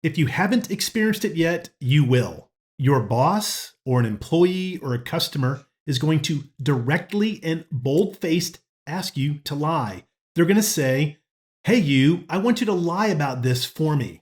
If you haven't experienced it yet, you will. Your boss or an employee or a customer is going to directly and bold-faced ask you to lie. They're going to say, "Hey you, I want you to lie about this for me."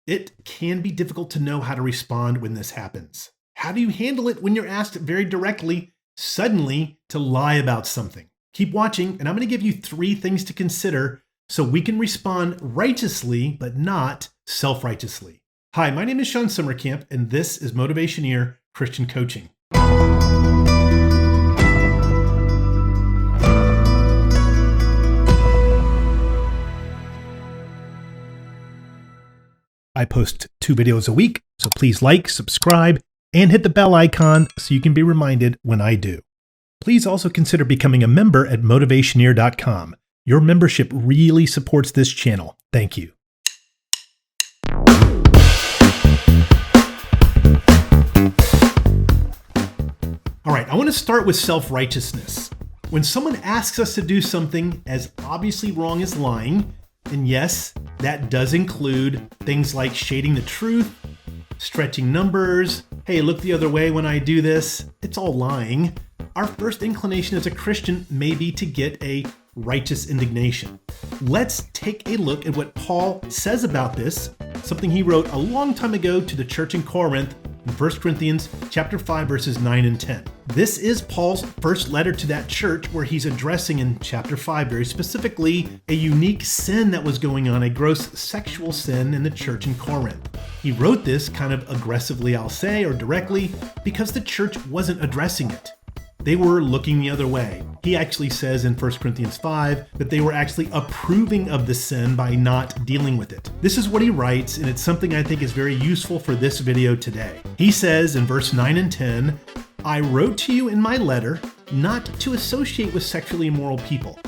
It can be difficult to know how to respond when this happens. How do you handle it when you're asked very directly, suddenly, to lie about something? Keep watching, and I'm going to give you 3 things to consider so we can respond righteously, but not self-righteously. Hi, my name is Shawn Sommerkamp, and this is Motivationeer Christian Coaching. I post 2 videos a week, so please like, subscribe, and hit the bell icon so you can be reminded when I do. Please also consider becoming a member at Motivationeer.com. Your membership really supports this channel. Thank you. All right, I want to start with self-righteousness. When someone asks us to do something as obviously wrong as lying, and yes, that does include things like shading the truth, stretching numbers, hey, look the other way when I do this, it's all lying. Our first inclination as a Christian may be to get a righteous indignation. Let's take a look at what Paul says about this, something he wrote a long time ago to the church in Corinth in 1 Corinthians chapter 5, verses 9 and 10. This is Paul's first letter to that church where he's addressing in chapter 5 very specifically a unique sin that was going on, a gross sexual sin in the church in Corinth. He wrote this kind of aggressively, I'll say, or directly, because the church wasn't addressing it. They were looking the other way. He actually says in 1 Corinthians 5 that they were actually approving of the sin by not dealing with it. This is what he writes, and it's something I think is very useful for this video today. He says in verse 9 and 10, "I wrote to you in my letter not to associate with sexually immoral people,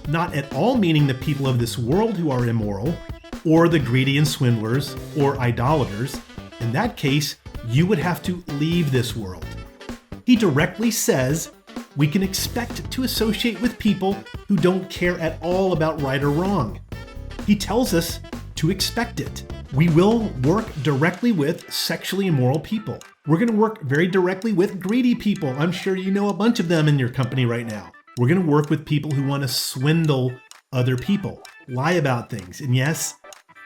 not at all meaning the people of this world who are immoral, or the greedy and swindlers, or idolaters. In that case, you would have to leave this world." He directly says we can expect to associate with people who don't care at all about right or wrong. He tells us to expect it. We will work directly with sexually immoral people. We're going to work very directly with greedy people. I'm sure you know a bunch of them in your company right now. We're going to work with people who want to swindle other people, lie about things. And yes,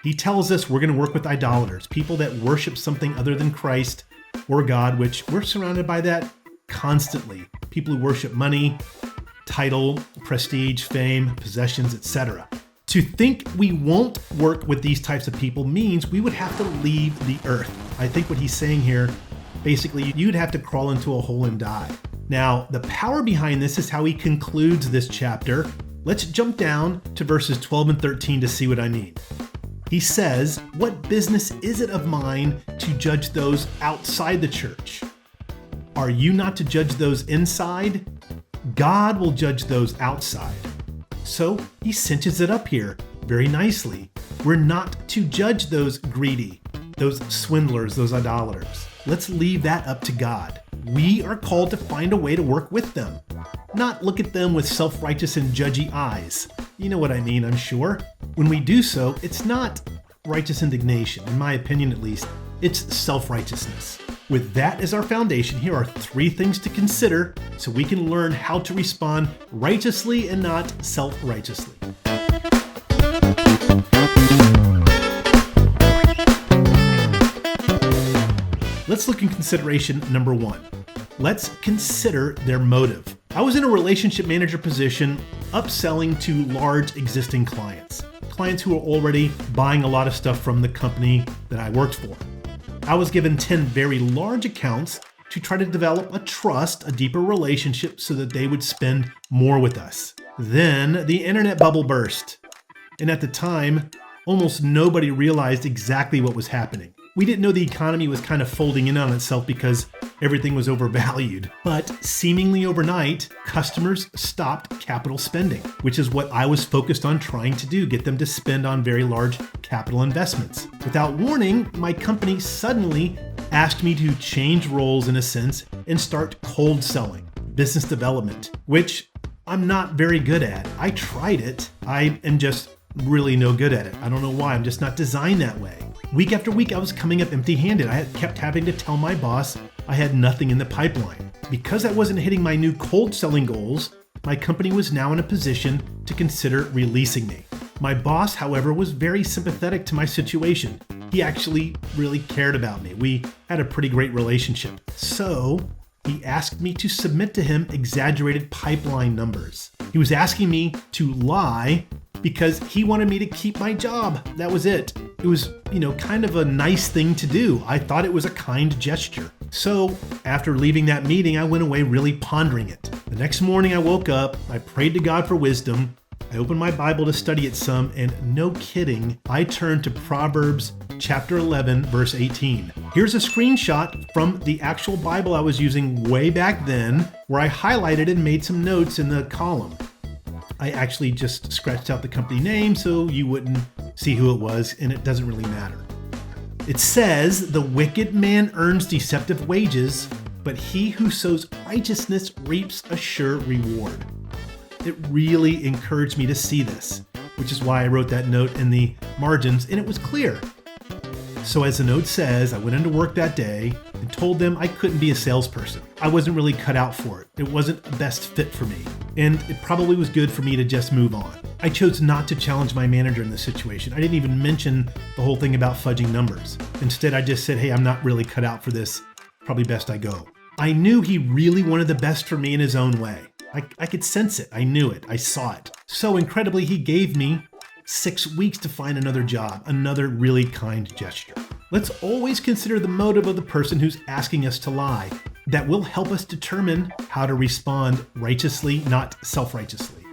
he tells us we're going to work with idolaters, people that worship something other than Christ or God, which we're surrounded by that constantly. People who worship money, title, prestige, fame, possessions, etc. To think we won't work with these types of people means we would have to leave the earth. I think what he's saying here, basically, you'd have to crawl into a hole and die. Now, the power behind this is how he concludes this chapter. Let's jump down to verses 12 and 13 to see what I mean. He says, "What business is it of mine to judge those outside the church? Are you not to judge those inside? God will judge those outside." So he cinches it up here very nicely. We're not to judge those greedy, those swindlers, those idolaters. Let's leave that up to God. We are called to find a way to work with them, not look at them with self-righteous and judgy eyes. You know what I mean, I'm sure. When we do so, it's not righteous indignation, in my opinion at least. It's self-righteousness. With that as our foundation, here are 3 things to consider so we can learn how to respond righteously and not self-righteously. Let's look in consideration number 1. Let's consider their motive. I was in a relationship manager position, upselling to large existing clients who are already buying a lot of stuff from the company that I worked for. I was given 10 very large accounts to try to develop a trust, a deeper relationship so that they would spend more with us. Then the internet bubble burst. And at the time, almost nobody realized exactly what was happening. We didn't know the economy was kind of folding in on itself because everything was overvalued. But seemingly overnight, customers stopped capital spending, which is what I was focused on trying to do, get them to spend on very large capital investments. Without warning, my company suddenly asked me to change roles in a sense and start cold selling, business development, which I'm not very good at. I tried it. I am just really no good at it. I don't know why. I'm just not designed that way. Week after week, I was coming up empty-handed. I kept having to tell my boss I had nothing in the pipeline. Because I wasn't hitting my new cold selling goals, my company was now in a position to consider releasing me. My boss, however, was very sympathetic to my situation. He actually really cared about me. We had a pretty great relationship. So he asked me to submit to him exaggerated pipeline numbers. He was asking me to lie because he wanted me to keep my job. That was it. It was, kind of a nice thing to do. I thought it was a kind gesture. So after leaving that meeting, I went away really pondering it. The next morning I woke up, I prayed to God for wisdom. I opened my Bible to study it some, and no kidding, I turned to Proverbs chapter 11, verse 18. Here's a screenshot from the actual Bible I was using way back then, where I highlighted and made some notes in the column. I actually just scratched out the company name so you wouldn't see who it was, and it doesn't really matter. It says, "The wicked man earns deceptive wages, but he who sows righteousness reaps a sure reward." It really encouraged me to see this, which is why I wrote that note in the margins, and it was clear. So as the note says, I went into work that day and told them I couldn't be a salesperson. I wasn't really cut out for it. It wasn't the best fit for me, and it probably was good for me to just move on. I chose not to challenge my manager in this situation. I didn't even mention the whole thing about fudging numbers. Instead, I just said, hey, I'm not really cut out for this. Probably best I go. I knew he really wanted the best for me in his own way. I could sense it. I knew it. I saw it. So incredibly, he gave me 6 weeks to find another job, another really kind gesture. Let's always consider the motive of the person who's asking us to lie. That will help us determine how to respond righteously, not self-righteously.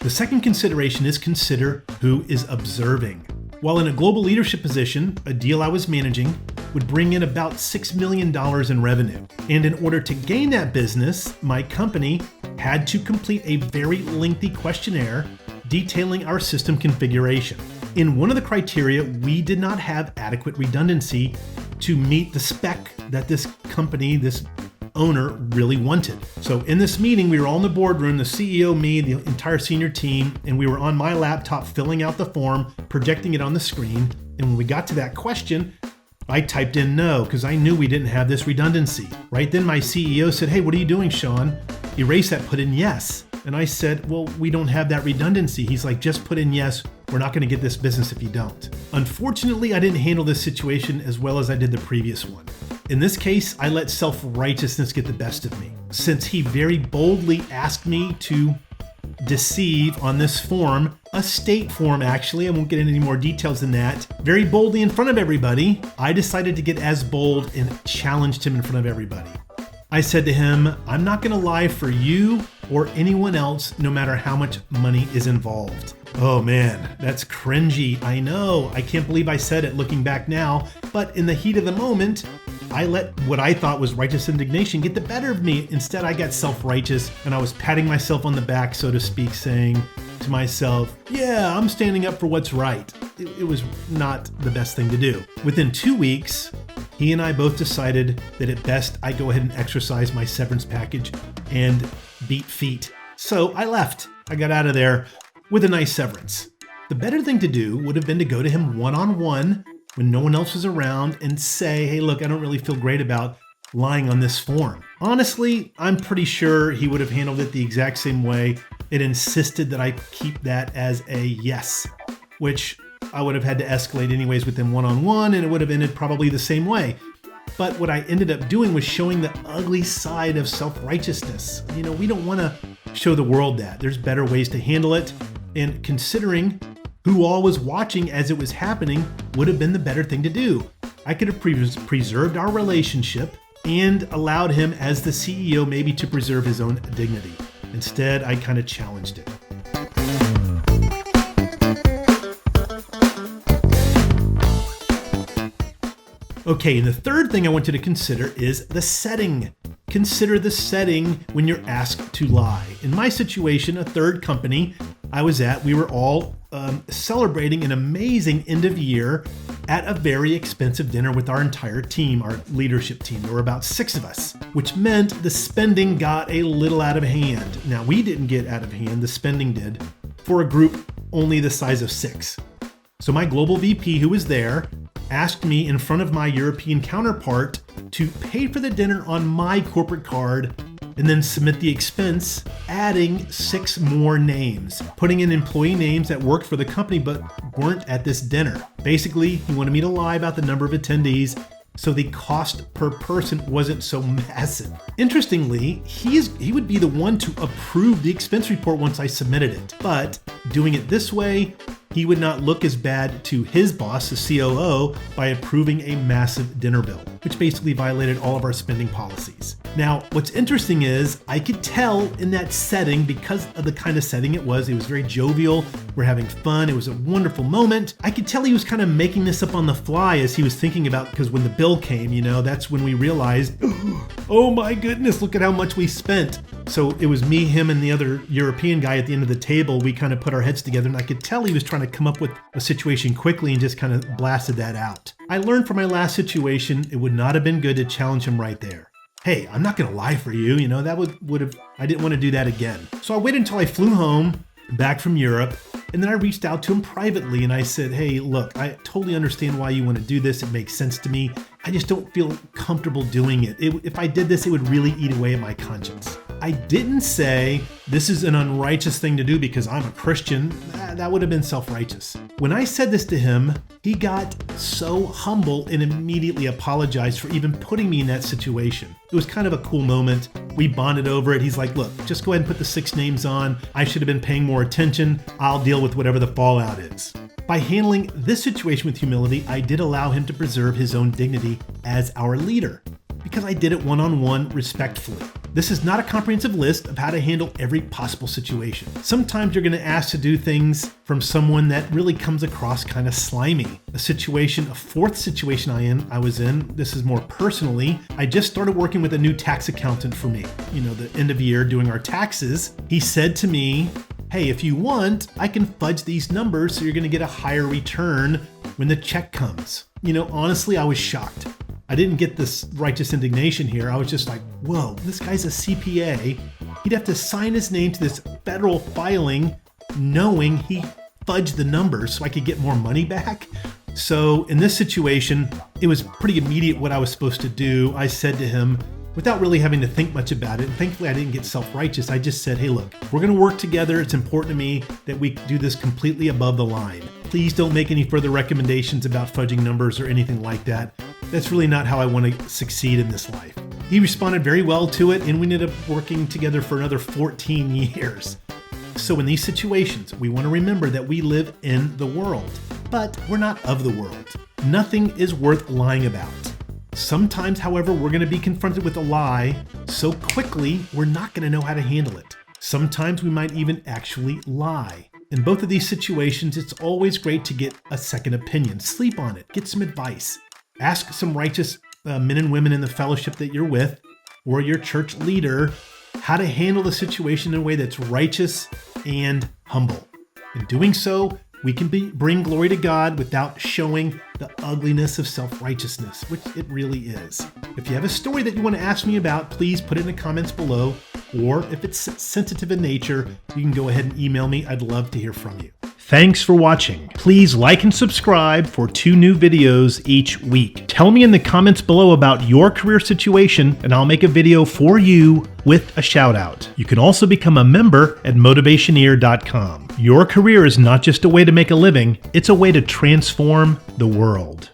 The second consideration is consider who is observing. While in a global leadership position, a deal I was managing would bring in about $6 million in revenue. And in order to gain that business, my company had to complete a very lengthy questionnaire detailing our system configuration. In one of the criteria, we did not have adequate redundancy to meet the spec that this company, this owner really wanted. So in this meeting, we were all in the boardroom, the CEO, me, the entire senior team, and we were on my laptop filling out the form, projecting it on the screen. And when we got to that question, I typed in no, because I knew we didn't have this redundancy. Right then my CEO said, hey, what are you doing, Shawn? Erase that, put in yes. And I said, well, we don't have that redundancy. He's like, just put in yes. We're not going to get this business if you don't. Unfortunately, I didn't handle this situation as well as I did the previous one. In this case, I let self-righteousness get the best of me. Since he very boldly asked me to deceive on this form, a state form actually, I won't get into any more details than that, very boldly in front of everybody, I decided to get as bold and challenged him in front of everybody. I said to him, I'm not going to lie for you or anyone else, no matter how much money is involved. Oh man, that's cringy. I know. I can't believe I said it looking back now, but in the heat of the moment, I let what I thought was righteous indignation get the better of me. Instead, I got self-righteous and I was patting myself on the back, so to speak, saying to myself, yeah, I'm standing up for what's right. It was not the best thing to do. Within 2 weeks, he and I both decided that at best I go ahead and exercise my severance package and beat feet. So I left. I got out of there with a nice severance. The better thing to do would have been to go to him one-on-one when no one else was around and say, hey, look, I don't really feel great about lying on this form. Honestly, I'm pretty sure he would have handled it the exact same way. It insisted that I keep that as a yes, which I would have had to escalate anyways with him one-on-one, and it would have ended probably the same way. But what I ended up doing was showing the ugly side of self-righteousness. You know, we don't want to show the world that. There's better ways to handle it. And considering who all was watching as it was happening would have been the better thing to do. I could have preserved our relationship and allowed him as the CEO maybe to preserve his own dignity. Instead, I kind of challenged it. Okay, and the third thing I want you to consider is the setting. Consider the setting when you're asked to lie. In my situation, a third company I was at, we were all celebrating an amazing end of year at a very expensive dinner with our entire team, our leadership team. There were about 6 of us, which meant the spending got a little out of hand. Now, we didn't get out of hand, the spending did, for a group only the size of 6. So my global VP, who was there, asked me in front of my European counterpart to pay for the dinner on my corporate card and then submit the expense, adding 6 more names, putting in employee names that worked for the company but weren't at this dinner. Basically, he wanted me to lie about the number of attendees so the cost per person wasn't so massive. Interestingly, he would be the one to approve the expense report once I submitted it, but doing it this way, he would not look as bad to his boss, the COO, by approving a massive dinner bill, which basically violated all of our spending policies. Now, what's interesting is I could tell in that setting, because of the kind of setting it was very jovial, we're having fun, it was a wonderful moment. I could tell he was kind of making this up on the fly as he was thinking about, because when the bill came, that's when we realized, oh my goodness, look at how much we spent. So it was me, him, and the other European guy at the end of the table. We kind of put our heads together, and I could tell he was trying to come up with a situation quickly and just kind of blasted that out. I learned from my last situation, it would not have been good to challenge him right there. Hey, I'm not going to lie for you. That would have, I didn't want to do that again. So I waited until I flew home back from Europe, and then I reached out to him privately and I said, hey, look, I totally understand why you want to do this. It makes sense to me. I just don't feel comfortable doing it. If I did this, it would really eat away at my conscience. I didn't say this is an unrighteous thing to do because I'm a Christian. That would have been self-righteous. When I said this to him, he got so humble and immediately apologized for even putting me in that situation. It was kind of a cool moment. We bonded over it. He's like, look, just go ahead and put the 6 names on. I should have been paying more attention. I'll deal with whatever the fallout is. By handling this situation with humility, I did allow him to preserve his own dignity as our leader, because I did it one-on-one respectfully. This is not a comprehensive list of how to handle every possible situation. Sometimes you're going to ask to do things from someone that really comes across kind of slimy. A 4th situation I was in, this is more personally, I just started working with a new tax accountant for me. The end of year doing our taxes. He said to me, hey, if you want, I can fudge these numbers so you're going to get a higher return when the check comes. Honestly, I was shocked. I didn't get this righteous indignation here. I was just like, whoa, this guy's a CPA. He'd have to sign his name to this federal filing knowing he fudged the numbers so I could get more money back. So in this situation, it was pretty immediate what I was supposed to do. I said to him, without really having to think much about it, and thankfully I didn't get self-righteous, I just said, hey, look, we're going to work together. It's important to me that we do this completely above the line. Please don't make any further recommendations about fudging numbers or anything like that. That's really not how I want to succeed in this life. He responded very well to it, and we ended up working together for another 14 years. So in these situations, we want to remember that we live in the world, but we're not of the world. Nothing is worth lying about. Sometimes, however, we're going to be confronted with a lie so quickly, we're not going to know how to handle it. Sometimes we might even actually lie. In both of these situations, it's always great to get a second opinion. Sleep on it. Get some advice. Ask some righteous men and women in the fellowship that you're with or your church leader how to handle the situation in a way that's righteous and humble. In doing so, we can bring glory to God without showing the ugliness of self-righteousness, which it really is. If you have a story that you want to ask me about, please put it in the comments below. Or if it's sensitive in nature, you can go ahead and email me. I'd love to hear from you. Thanks for watching. Please like and subscribe for 2 new videos each week. Tell me in the comments below about your career situation, and I'll make a video for you with a shout out. You can also become a member at Motivationeer.com. Your career is not just a way to make a living, it's a way to transform the world.